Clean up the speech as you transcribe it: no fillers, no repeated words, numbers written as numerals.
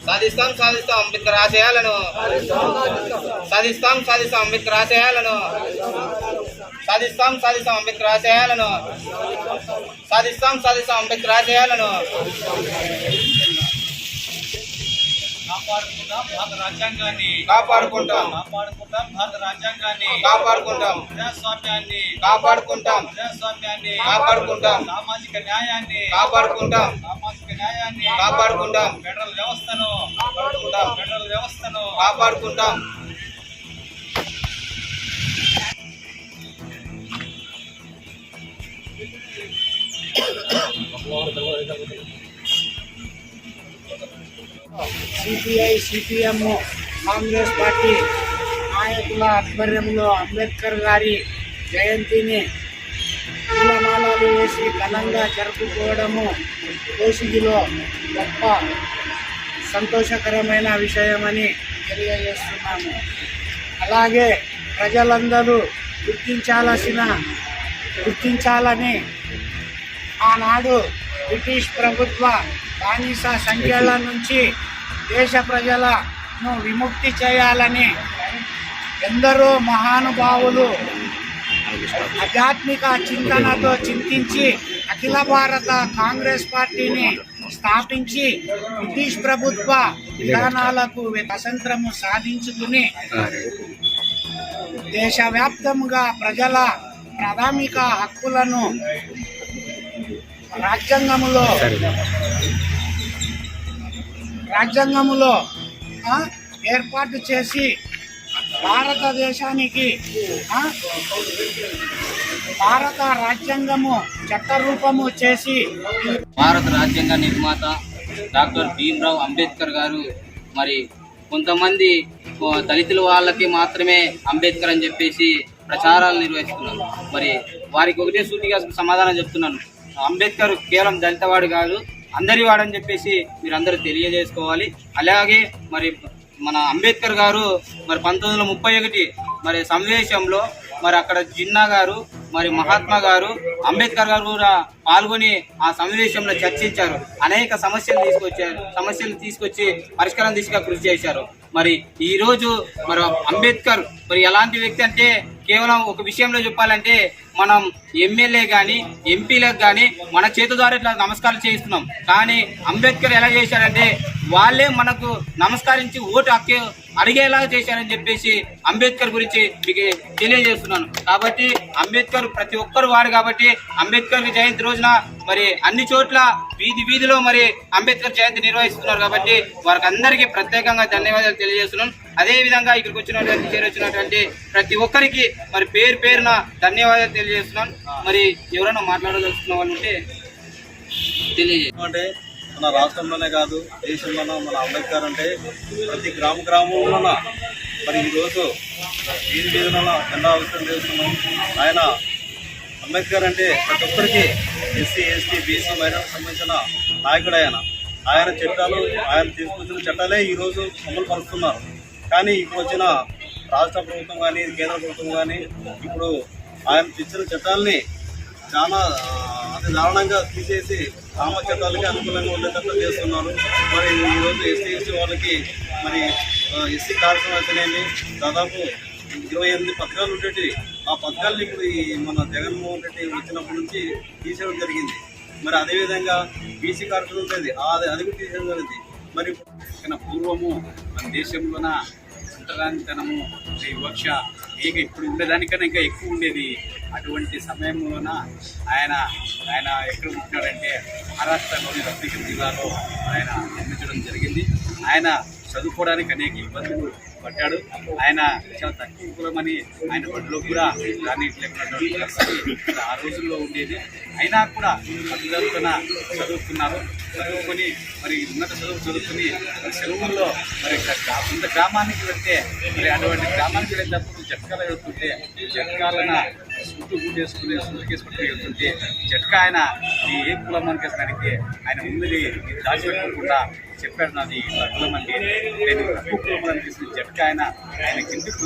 సాధిస్తాం సాధిస్తాం అంబేద్కర్ ఆశయాలను, సాధిస్తాం సాధిస్తాం అంబేద్కర్ ఆశయాలను, సాధిస్తాం సాధిస్తాం అంబేద్కర్ ఆశయాలను, సాధిస్తాం సాధిస్తాం అంబేద్కర్ ఆశయాలను. కాపాడుకుంటాం భారత రాజ్యాంగాన్ని, కాపాడుకుంటాం కాపాడుకుంటాం భారత రాజ్యాంగాన్ని, కాపాడుకుంటాం ప్రజాస్వామ్యాన్ని, కాపాడుకుంటాం ప్రజాస్వామ్యాన్ని, కాపాడుకుంటాం సామాజిక న్యాయాన్ని, కాపాడుకుంటాం సామాజిక న్యాయాన్ని, కాపాడుకుంటాం ఫెడరల్ వ్యవస్థను, కాపాడుకుంటాం ఫెడరల్ వ్యవస్థను కాపాడుకుంటాం. సిపిఐ సిపిఎం కాంగ్రెస్ పార్టీ నాయకుల ఆధ్వర్యంలో అంబేద్కర్ గారి జయంతిని పూలమాలలు వేసి ఘనంగా జరుపుకోవడము కోసిగిలో గొప్ప సంతోషకరమైన విషయమని తెలియజేస్తున్నాము. అలాగే ప్రజలందరూ గుర్తించాలని ఆనాడు బ్రిటిష్ ప్రభుత్వ బానిస సంఖ్యల నుంచి దేశ ప్రజలను విముక్తి చేయాలని ఎందరో మహానుభావులు ఆధ్యాత్మిక చింతనతో చింతించి అఖిల భారత కాంగ్రెస్ పార్టీని స్థాపించి బ్రిటిష్ ప్రభుత్వ విధానాలకు స్వాతంత్రము సాధించుకుని దేశవ్యాప్తంగా ప్రజల ప్రాథమిక హక్కులను రాజ్యాంగములో ఏర్పాటు చేసి భారతదేశానికి భారత రాజ్యాంగము చట్టరూపము చేసి భారత రాజ్యాంగ నిర్మాత డాక్టర్ భీమ్రావ్ అంబేద్కర్ గారు మరి కొంతమంది దళితుల వాళ్ళకి మాత్రమే అంబేద్కర్ అని చెప్పేసి ప్రచారాలు నిర్వహిస్తున్నారు. మరి వారికి ఒకటే సూటిగా సమాధానం చెప్తున్నాను, అంబేద్కర్ కేవలం దళితవాడు కాదు, అందరి వాడని చెప్పేసి మీరు అందరూ తెలియజేసుకోవాలి. అలాగే మరి మన అంబేద్కర్ గారు మరి 1931 మరి సమావేశంలో మరి అక్కడ జిన్నా గారు మరి మహాత్మా గారు అంబేద్కర్ గారు కూడా పాల్గొని ఆ సమావేశంలో చర్చించారు. అనేక సమస్యలు తీసుకొచ్చి పరిష్కారం దిశగా కృషి చేశారు. మరి ఈ రోజు మరి అంబేద్కర్ మరి ఎలాంటి వ్యక్తి అంటే కేవలం ఒక విషయంలో చెప్పాలంటే మనం ఎమ్మెల్యే కానీ ఎంపీలకు కానీ మన చేతి ద్వారా ఇట్లా నమస్కారం చేయిస్తున్నాం. కానీ అంబేద్కర్ ఎలా చేశారంటే వాళ్ళే మనకు నమస్కరించి ఓటు హక్కు అడిగేలాగా చేశారని చెప్పేసి అంబేద్కర్ గురించి మీకు తెలియజేస్తున్నాను. కాబట్టి అంబేద్కర్ ప్రతి ఒక్కరు వాడు కాబట్టి అంబేద్కర్ జయంతి రోజున మరి అన్ని చోట్ల వీధిలో మరి అంబేద్కర్ జయంతి నిర్వహిస్తున్నారు. కాబట్టి వారికి అందరికీ ప్రత్యేకంగా ధన్యవాదాలు తెలియజేస్తున్నాను. అదే విధంగా ఇక్కడికి చేరొచ్చినటువంటి ప్రతి ఒక్కరికి మరి పేరున ధన్యవాదాలు తెలియజేస్తున్నాను. మరి ఎవరైనా మాట్లాడదలుచుకున్న వాళ్ళు ఉంటే అంటే మన రాష్ట్రంలోనే కాదు దేశంలోనూ మన అంబేద్కర్ అంటే ప్రతి గ్రామంలోన మరి ఈరోజు వీధిలో జెండా ఆవిష్కరణ చేస్తున్నాం. ఆయన అంబేద్కర్ అంటే ప్రతి ఒక్కరికి ఎస్సీ ఎస్టీ బీసీ మైనార్టీకి సంబంధించిన నాయకుడు. ఆయన చట్టాలు ఆయన తీసుకొచ్చిన చట్టాలే ఈరోజు అమలు పరుస్తున్నారు. కానీ ఇప్పుడు వచ్చిన రాష్ట్ర ప్రభుత్వం కానీ కేంద్ర ప్రభుత్వం కానీ ఇప్పుడు ఆయన తెచ్చిన చట్టాలని చాలా అతి దారుణంగా తీసేసి గ్రామ చట్టాలకి అనుకూలంగా ఉండేటట్లు చేస్తున్నారు. మరి ఈరోజు ఎస్సీ వాళ్ళకి మరి ఎస్సీ కార్యక్రమం అయితేనేమి దాదాపు 28 పథకాలు ఉండేవి. ఆ పథకాలను ఇప్పుడు మన జగన్మోహన్ రెడ్డి వచ్చినప్పటి నుంచి తీసేయడం జరిగింది. మరి అదేవిధంగా బీసీ కార్యక్రమం ఉంటుంది, అది కూడా తీసేయడం జరిగింది. మరి పూర్వము మన దేశంలోన అంటరానితనము వివక్ష ఇప్పుడు ఉండేదానికన్నా ఇంకా ఎక్కువ ఉండేది. అటువంటి సమయంలోన ఆయన ఎక్కడ ఉంటున్నాడంటే మహారాష్ట్రలోని రత్నగిరి జిల్లాలో ఆయన జన్మించడం జరిగింది. ఆయన చదువుకోవడానికి అనేక ఇబ్బందులు పడ్డాడు. ఆయన చాలా తక్కువ కులమని ఆయన బడిలో కూడా దాన్ని పరిస్థితి ఆ రోజుల్లో ఉండేది. అయినా కూడా పిల్లలతో చదువుకొని మరి ఉన్నత చదువుకుని మరి సెలవుల్లో మరి సొంత గ్రామానికి వెళ్తే మరి అటువంటి గ్రామానికి వెళ్ళేటప్పుడు జట్కాలు వెళ్తుంటే జట్కాలన సుట్టుకేసుకుంటూ వెళ్తుంటే జట్కా ఆయన ఏ కులం అనిపిస్తానికి ఆయన ముందుది దాచిపెట్టుకోకుండా చెప్పాడు, నాది కులం అండి, నేను తక్కువ కులం అనిపిస్తుంది జట్కా ఆయన కిందికి